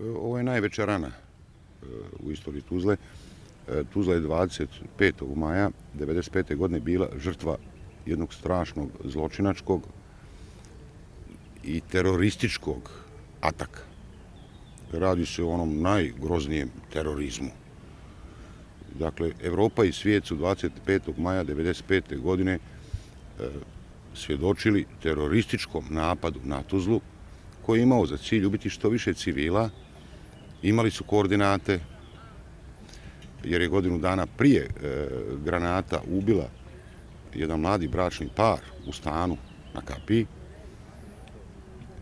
Ovo je najveća rana u istoriji Tuzle. Tuzla je 25. maja 1995. godine bila žrtva jednog strašnog zločinačkog i terorističkog ataka. Radi se o onom najgroznijem terorizmu. Dakle, Evropa i svijet su 25. maja 1995. godine svjedočili terorističkom napadu na Tuzlu koji je imao za cilj ubiti što više civila. Imali su koordinate, jer je godinu dana prije granata ubila jedan mladi bračni par u stanu na kapiji.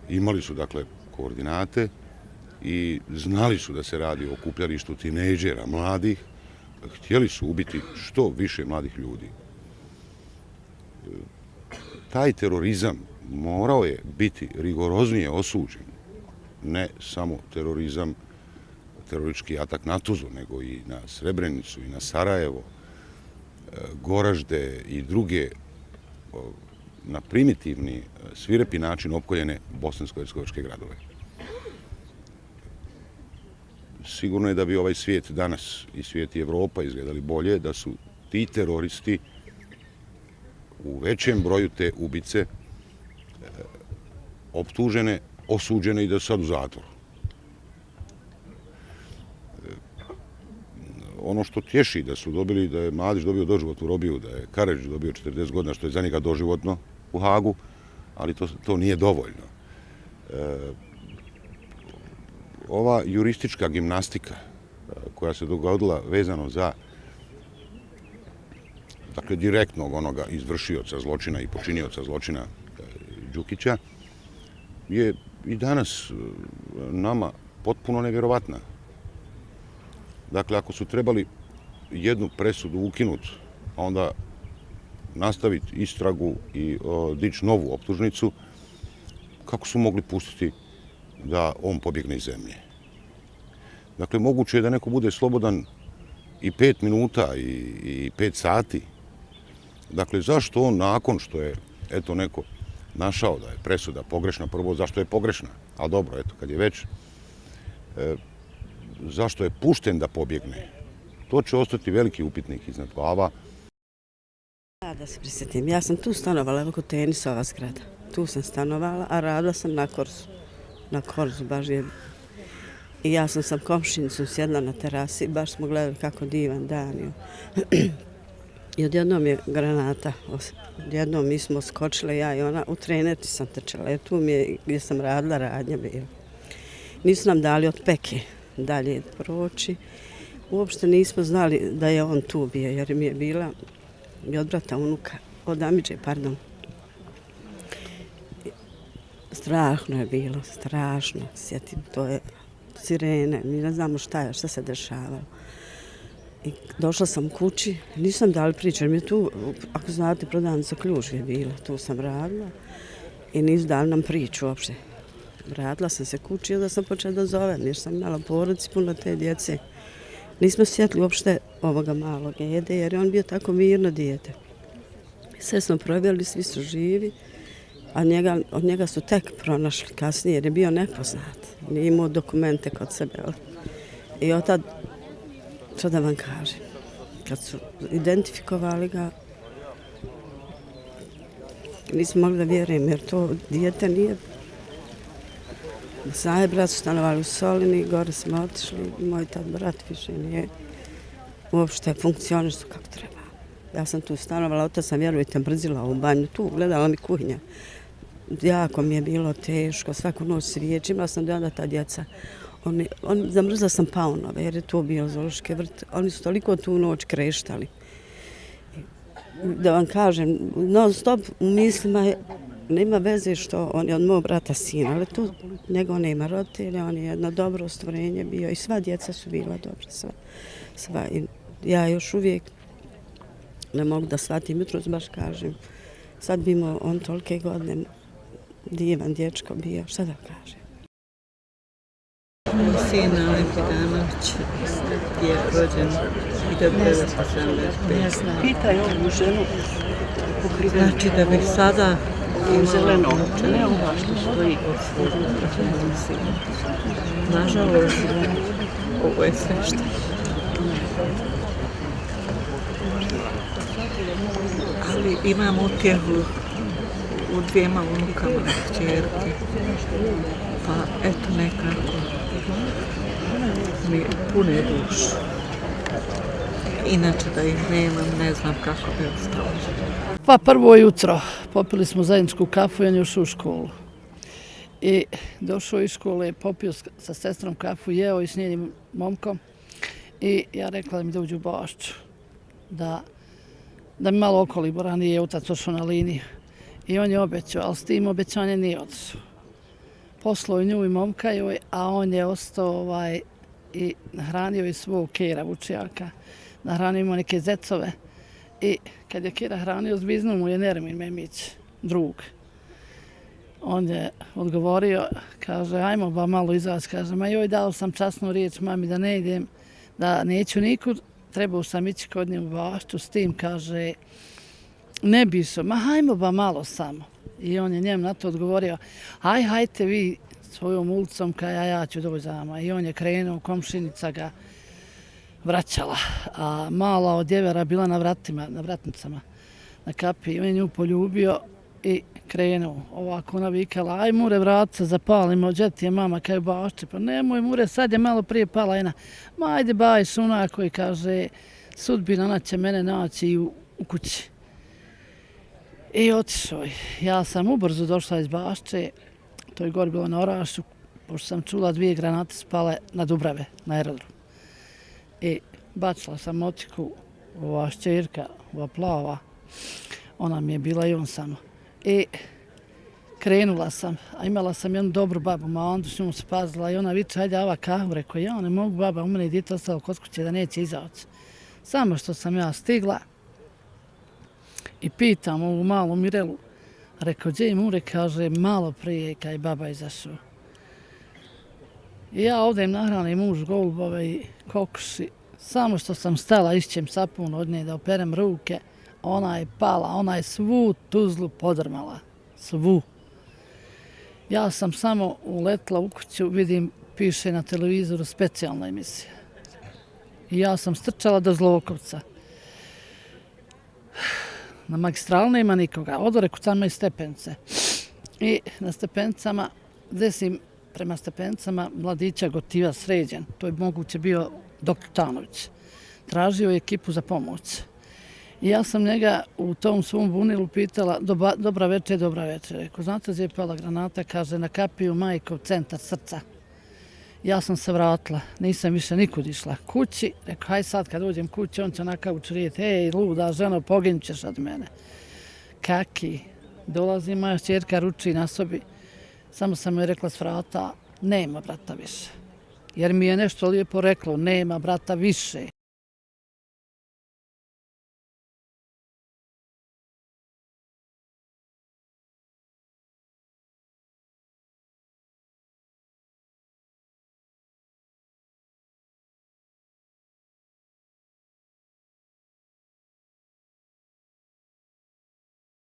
Imali su, dakle, koordinate i znali su da se radi o okupljalištu tinejdžera mladih. Htjeli su ubiti što više mladih ljudi. Taj terorizam morao je biti rigoroznije osuđen. Ne samo teroristički atak na Tuzlu, nego i na Srebrenicu, i na Sarajevo, Goražde i druge na primitivni, svirepi način opkoljene bosansko-hercegovačke gradove. Sigurno je da bi ovaj svijet danas i svijet i Evropa izgledali bolje da su ti teroristi u većem broju te ubice optužene, osuđene i da su sad u zatvoru. Ono što tješi da su dobili, da je Mladić dobio doživotnu robiju, da je Karadžić dobio 40 godina, što je za njega doživotno u Hagu, ali to nije dovoljno. Ova juristička gimnastika koja se dogodila vezano za, dakle, direktnog onoga izvršioca zločina i počinioca zločina Đukića je i danas nama potpuno nevjerovatna. Dakle, ako su trebali jednu presudu ukinuti, a onda nastaviti istragu i dići novu optužnicu, kako su mogli pustiti da on pobjegne iz zemlje? Dakle, moguće je da neko bude slobodan i 5 minuta i 5 sati. Dakle, zašto on nakon što je, eto, neko našao da je presuda pogrešna, prvo zašto je pogrešna, ali dobro, eto, kad je već, zašto je pušten da pobjegne? To će ostati veliki upitnik iznad glava. Da se prisjetim, ja sam tu stanovala, oko tenisa ova zgrada. Tu sam stanovala, a radila sam na Korzu. Na Korzu baš je. I ja sam sa komšinicom sjedla na terasi, baš smo gledali kako divan dan. I odjednom je granata. Odjednom mi smo skočile, ja i ona, u trenerci sam trčala. Jer tu mi je, gdje sam radila, radnja bila. Nisu nam dali od peke dalje proći. Uopšte nismo znali da je on tu bio, jer mi je bila i od brata unuka, od Amidže, pardon. Strašno je bilo, strašno. Sjetim, to je sirene, mi ne znamo šta se dešavalo. I došla sam kući, nisam dali priču, jer mi je tu, ako znate, prodavnica Kljuž je bila, tu sam radila i nisu dali nam priču uopšte. Vratila sam se kući i onda sam počela da zovem, jer sam imala porodici puno te djece. Nismo sjetili uopšte ovoga malog Ede, jer je on bio tako mirno dijete. Sve smo provjerili, svi su živi, a od njega su tek pronašli kasnije, jer je bio nepoznat. Nije imao dokumente kod sebe. I od tad, što da vam kažem, kad su identifikovali ga, nismo mogli da vjerujem, jer to dijete nije. Znaje, brat su stanovali u Solini, gore smo otišli, moj tad brat više nije uopšte funkcionišao kako treba. Ja sam tu stanovala, otac sam, vjerujte, brzila u banju, tu gledala mi kuhinja. Jako mi je bilo teško, svaku noć sviječ, imala sam da onda ta djeca. Zamrzla sam paunove, jer je to bio zoološki vrt. Oni su toliko tu noć kreštali. Da vam kažem, non stop u mislima nema veze što on je od mog brata sina, ali tu njegov nema roditelja, on je jedno dobro stvorenje bio i sva djeca su bila dobra, sva. I ja još uvijek ne mogu da shvatim, jutros baš kažem, sad bi imao on tolike godine, divan dječko bio, šta da kažem. Moj sin Alen Pitanović je rođen 1975. Pitaj ovu ženu. Znači da bih sada zeleno, ne ova što stoji. Nažalost, ovo je sve što. Ali imam utjehu u dvijema unukama kćerke. Pa eto nekako mi pune dušu. Inače da ih nemam, ne znam kako bi ostalo. Pa prvo jutro popili smo zajedničku kafu i on je ušao u školu. I došao iz škole, popio sa sestrom kafu, jeo i s njenim momkom. I ja rekla da mi dođu u Bašću, da mi malo okoli, ranije je otac ošao na liniju. I on je obećao, ali s tim obećanjem nije otišao. Poslao je nju i momka joj, a on je ostao i nahranio i svog Kera Vučijaka. Nahranio ima neke zecove. I kad je Kera hranio, zviznuo mu je Nermin Memić, drug. On je odgovorio, kaže, ajmo ba malo izaći, kaže, ma joj dao sam časnu riječ mami da ne idem, da neću nikud, trebao sam ići kod nje u Bašću, s tim kaže, ne bi se, ma hajmo ba malo samo. I on je njem na to odgovorio, hajte vi svojom ulicom, kaj ja ću doći za vama. I on je krenuo, komšinica ga vraćala, a mala od djevera bila na vratnicama, na kapi. I on je nju poljubio i krenuo. Ovako ona vikala, aj Mure vrat se zapalimo, gdje ti je mama kaj u Bašći? Pa nemoj Mure, sad je malo prije pala jedna. Ma ajde baj suna koji kaže, sudbina ona će mene naći u kući. I otišao je. Ja sam ubrzo došla iz Bašće, to je gore bilo na Orašću, pošto sam čula 2 granate spale na Dubrave, na aerodromu. I bacila sam motiku, ova šćerka, ova plava, ona mi je bila i on samo. I krenula sam, a imala sam jednu dobru babu, ma onda s njom se pazila i ona viče, ajde ava kahu, rekao, ja ne mogu baba, u mene je dijete ostalo kod kuće da neće izaći. Samo što sam ja stigla i pitam ovu malu Mirelu, rekao, gdje je Mure, kaže, malo prije kad je baba izašao. I ja ovdje im nahranim muž golubove i kokoši, samo što sam stala, išćem sapun od nje da operem ruke, ona je pala, ona je svu Tuzlu podrmala, svu. Ja sam samo uletla u kuću, vidim, piše na televizoru specijalna emisija. I ja sam strčala do Zlokovca. Na magistrali nema nikoga, odoreku tamo i stepence. I na stepencama, desim prema stepencama, mladića gotiva sređen, to je moguće bio doktor Tanović. Tražio je ekipu za pomoć. I ja sam njega u tom svom bunilu pitala, dobra večer. Rekao, znate gdje je pala granata? Kaže, na kapiju majkov centar srca. Ja sam se vratila, nisam više nikud išla kući. Rekao, haj sad kad uđem kući, on će na kauču rijeti, ej, luda ženo, poginut ćeš od mene. Kaki, dolazi moja čerka, ruči na sobi. Samo sam joj rekla s vrata, nema brata više. Jer mi je nešto lijepo reklo, nema brata više.